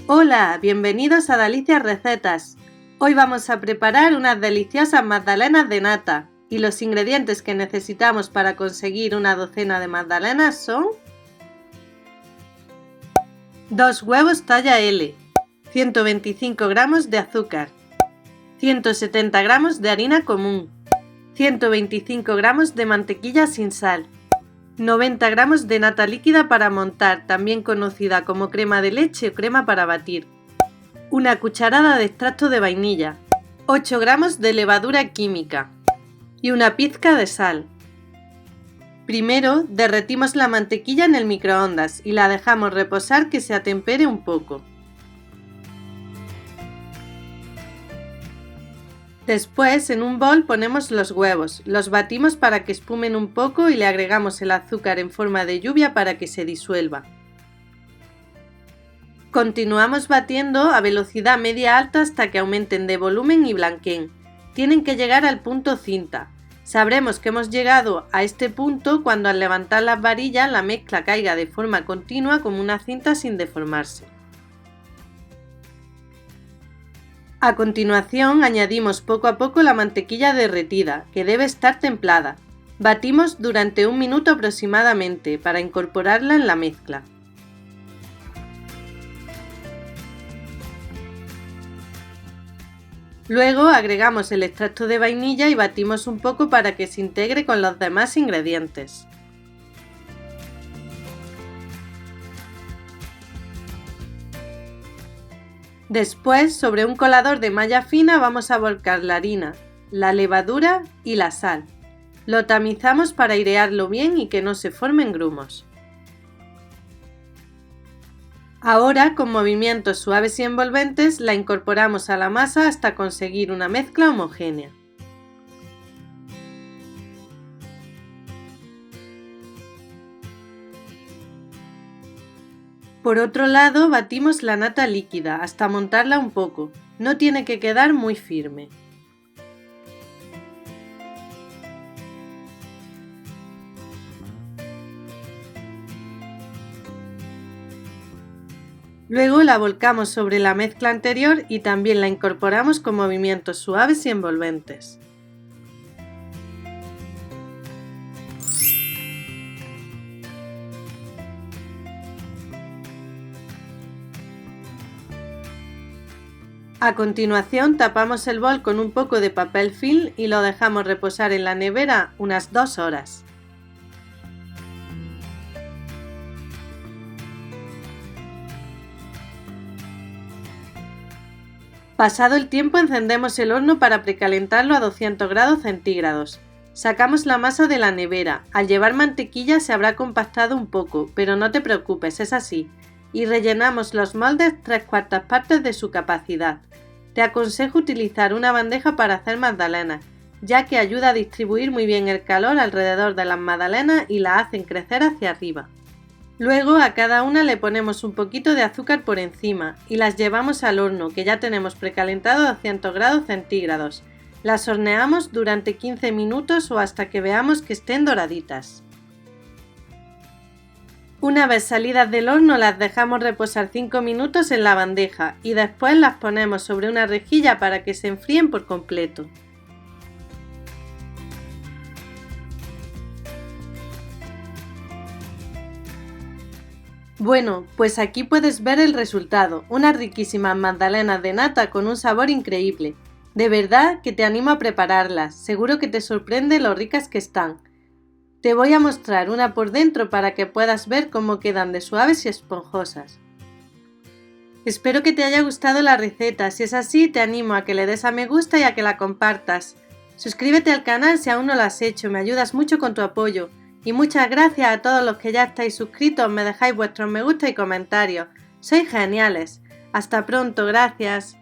Hola, bienvenidos a Delicias Recetas. Hoy vamos a preparar unas deliciosas magdalenas de nata y los ingredientes que necesitamos para conseguir una docena de magdalenas son 2 huevos talla L, 125 gramos de azúcar, 170 gramos de harina común, 125 gramos de mantequilla sin sal, 90 gramos de nata líquida para montar, también conocida como crema de leche o crema para batir, una cucharada de extracto de vainilla, 8 gramos de levadura química y una pizca de sal. Primero derretimos la mantequilla en el microondas y la dejamos reposar que se atempere un poco. Después en un bol ponemos los huevos, los batimos para que espumen un poco y le agregamos el azúcar en forma de lluvia para que se disuelva. Continuamos batiendo a velocidad media alta hasta que aumenten de volumen y blanqueen. Tienen que llegar al punto cinta. Sabremos que hemos llegado a este punto cuando al levantar las varillas la mezcla caiga de forma continua como una cinta sin deformarse. A continuación añadimos poco a poco la mantequilla derretida, que debe estar templada. Batimos durante 1 minuto aproximadamente para incorporarla en la mezcla. Luego agregamos el extracto de vainilla y batimos un poco para que se integre con los demás ingredientes. Después, sobre un colador de malla fina vamos a volcar la harina, la levadura y la sal. Lo tamizamos para airearlo bien y que no se formen grumos. Ahora, con movimientos suaves y envolventes, la incorporamos a la masa hasta conseguir una mezcla homogénea. Por otro lado, batimos la nata líquida hasta montarla un poco. No tiene que quedar muy firme. Luego la volcamos sobre la mezcla anterior y también la incorporamos con movimientos suaves y envolventes. A continuación tapamos el bol con un poco de papel film y lo dejamos reposar en la nevera unas 2 horas. Pasado el tiempo encendemos el horno para precalentarlo a 200 grados centígrados. Sacamos la masa de la nevera. Al llevar mantequilla se habrá compactado un poco, pero no te preocupes, es así. Y rellenamos los moldes 3/4 partes de su capacidad. Te aconsejo utilizar una bandeja para hacer magdalenas, ya que ayuda a distribuir muy bien el calor alrededor de las magdalenas y las hacen crecer hacia arriba. Luego a cada una le ponemos un poquito de azúcar por encima y las llevamos al horno que ya tenemos precalentado a 200 grados centígrados. Las horneamos durante 15 minutos o hasta que veamos que estén doraditas. Una vez salidas del horno las dejamos reposar 5 minutos en la bandeja y después las ponemos sobre una rejilla para que se enfríen por completo. Bueno, pues aquí puedes ver el resultado, unas riquísimas magdalenas de nata con un sabor increíble. De verdad que te animo a prepararlas, seguro que te sorprende lo ricas que están. Te voy a mostrar una por dentro para que puedas ver cómo quedan de suaves y esponjosas. Espero que te haya gustado la receta, si es así te animo a que le des a me gusta y a que la compartas. Suscríbete al canal si aún no lo has hecho, me ayudas mucho con tu apoyo. Y muchas gracias a todos los que ya estáis suscritos, me dejáis vuestros me gusta y comentarios. Sois geniales. Hasta pronto, gracias.